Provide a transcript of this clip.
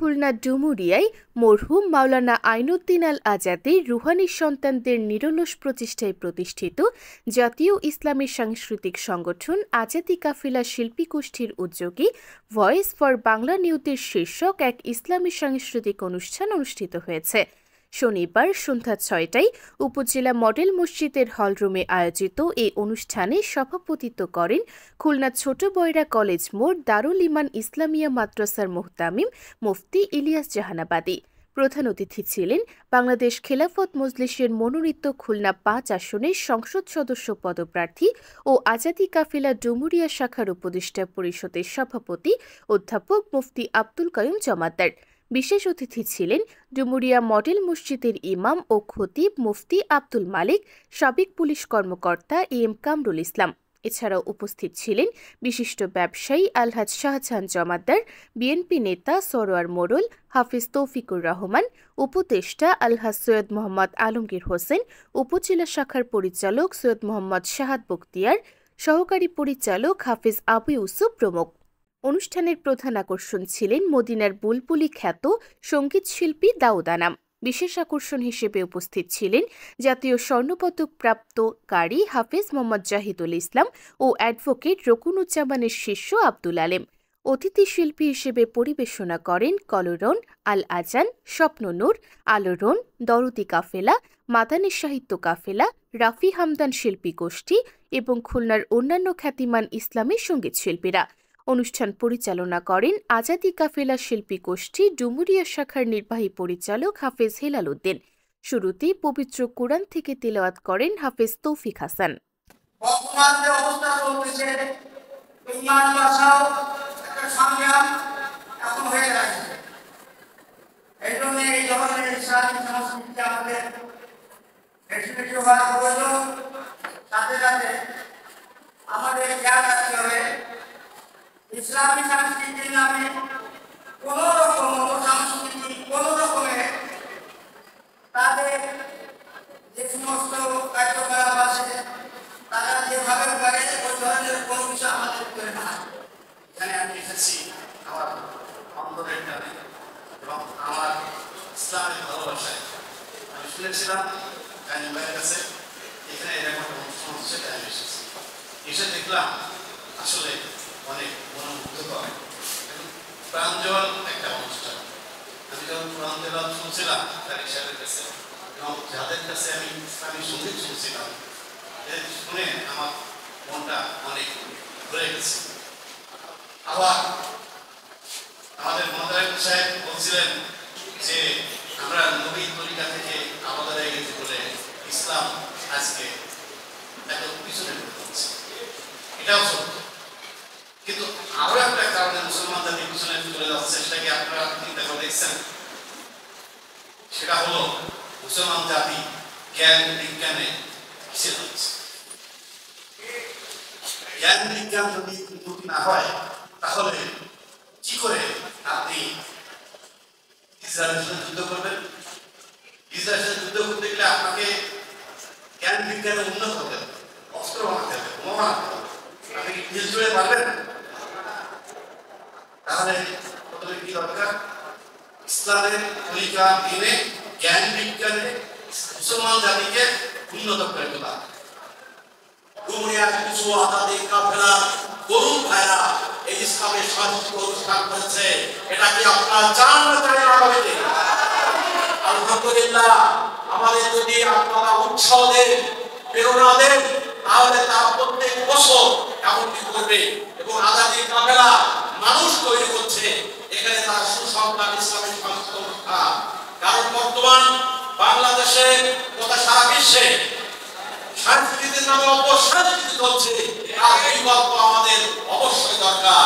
খুলনা ডুমুরিয়ায় মরহুম মাওলানা আইনুদ্দিন আল আজাদের রুহানি সন্তানদের নিরলস প্রচেষ্টায় প্রতিষ্ঠিত জাতীয় ইসলামী সাংস্কৃতিক সংগঠন আজাদী কাফেলা শিল্পী গোষ্ঠীর উদ্যোগে ভয়েস ফর বাংলা নিউজের শীর্ষক এক ইসলামী সাংস্কৃতিক অনুষ্ঠান অনুষ্ঠিত হয়েছে। শনিবার সন্ধ্যা ৬টায় উপজেলা মডেল মসজিদের হলরুমে আয়োজিত এই অনুষ্ঠানে সভাপতিত্ব করেন খুলনা ছোট বয়রা কলেজ মোড় দারুল ইমান ইসলামিয়া মাদ্রাসার মুহতামিম মুফতি ইলিয়াস জাহানাবাদী। প্রধান অতিথি ছিলেন বাংলাদেশ খেলাফত মজলিসের মনোনীত খুলনা ৫ আসনের সংসদ সদস্য পদপ্রার্থী ও আজাদী কাফেলা ডুমুরিয়া শাখার উপদেষ্টা পরিষদের সভাপতি অধ্যাপক মুফতি আব্দুল কাইয়ুম জমাদ্দার। বিশেষ অতিথি ছিলেন ডুমুরিয়া মডেল মসজিদের ইমাম ও খতিব মুফতি আব্দুল মালিক, সাবেক পুলিশ কর্মকর্তা এম কামরুল ইসলাম। এছাড়াও উপস্থিত ছিলেন বিশিষ্ট ব্যবসায়ী আলহাজ শাহজাহান জমাদ্দার, বিএনপি নেতা সরোয়ার মোড়ল, হাফিজ তৌফিকুর রহমান, উপদেষ্টা আলহাজ সৈয়দ মোহাম্মদ আলমগীর হোসেন, উপজেলা শাখার পরিচালক সৈয়দ মোহাম্মদ শাহাদ বখতিয়ার, সহকারী পরিচালক হাফিজ আবু ইউসুফ প্রমুখ। অনুষ্ঠানের প্রধান আকর্ষণ ছিলেন মদিনার বুলবুলি খ্যাত সঙ্গীত শিল্পী দাউদ আনাম। বিশেষ আকর্ষণ হিসেবে উপস্থিত ছিলেন জাতীয় স্বর্ণপদক প্রাপ্ত কারি হাফিজ মোহাম্মদ জাহিদুল ইসলাম ও অ্যাডভোকেট রকুনুজ্জামানের শিষ্য আব্দুল আলেম। অতিথি শিল্পী হিসেবে পরিবেশনা করেন কলরন, আল আজান, স্বপ্ননূর, আলোড়ন, দরদি কাফেলা, মাদানী সাহিত্য কাফেলা, রাফি হামদান শিল্পী গোষ্ঠী এবং খুলনার অন্যান্য খ্যাতিমান ইসলামী সঙ্গীত শিল্পীরা। অনুষ্ঠান পরিচালনা করেন আজাদী কাফেলা শিল্পী গোষ্ঠী ডুমুরিয়া শাখার নির্বাহী পরিচালক হাফেজ হেলাল উদ্দিন। শুরুতে পবিত্র কোরআন থেকে তিলাওয়াত করেন হাফেজ তৌফিক হাসান। ইসলামী সংস্কৃতির নামে কোন রকম অপসংস্কৃতি কোন রকমের তাদের যে সমস্ত কার্যকলাপ আছে তারা যেভাবে করে ওই ধরনের কোনো কিছু আমাদের করে না। এখানে আমি এসেছি আমার অন্তরের টানে এবং আমার ইসলামের ভালোবাসায়। আমি শুনেছিলাম কাজী ভাইয়ের কাছে এখানে এরকম একটা অনুষ্ঠান হচ্ছে, তাই আমি এসেছি। এসে দেখলাম আসলে অনেক মনোমুগ্ধকর এবং প্রাঞ্জল একটা অনুষ্ঠান। আমি যখন কোরআন তেলাওয়াত শুনছিলাম কারি সাহেবের কাছে এবং যাদের কাছে আমি ইসলামী সঙ্গীত শুনছিলাম, শুনে আমার মনটা অনেক ভরে গেছে। আবার আমাদের মোহতারাম সাহেব বলছিলেন যে আমরা নবী তরিকা থেকে আলাদা হয়ে গেছি বলে ইসলাম আজকে এত পিছনে পড়ে যাচ্ছে। এটাও সত্য, কিন্তু আরো একটা কারণে মুসলমানদের পিছনে চলে যাচ্ছে, সেটাকে আপনারা চিন্তা করে দেখছেন? সেটা হলো মুসলমান জাতি জ্ঞান বিজ্ঞানে পিছিয়ে যাচ্ছে। জ্ঞান বিজ্ঞান যদি উন্নতি না হয় তাহলে কি করে আপনি ইসরায়েলের সাথে যুদ্ধ করবেন? ইসরায়েলের সাথে যুদ্ধ করতে গেলে আপনাকে জ্ঞান বিজ্ঞানে উন্নত হতে হবে, অস্ত্র বানাতে হবে, বোমা বানাতে হবে। আপনি কি ঢিল ছুঁড়ে পারবেন? তাহলে প্রথমে কি দরকার? ইসলামের তরিকা দিনে জ্ঞান বিজ্ঞানে মুসলমান জাতিকে উন্নত করে তোলা। ডুমুরিয়ার কিছু আজাদী কাফেলা তরুণ ভাইরা এই ইসলামের সাংস্কৃতিক অনুষ্ঠান করেছে, এটা কি আপনারা চান না চান না? আলহামদুলিল্লাহ, আমাদের যদি আপনারা উৎসাহ দেন, প্রেরণা দেন, তাহলে তারা প্রত্যেক বছর এমনটি করবে এবং আজাদী কাফেলা মানুষ তৈরি করছে এখানে তার সুসংখ্যান ইসলামিক সংস্কৃতি অনুষ্ঠান। কারণ বর্তমান বাংলাদেশে তথা সারা বিশ্বে সংস্কৃতির নামে অপসংস্কৃতি চলছে, আর এই গল্প আমাদের অবশ্যই দরকার।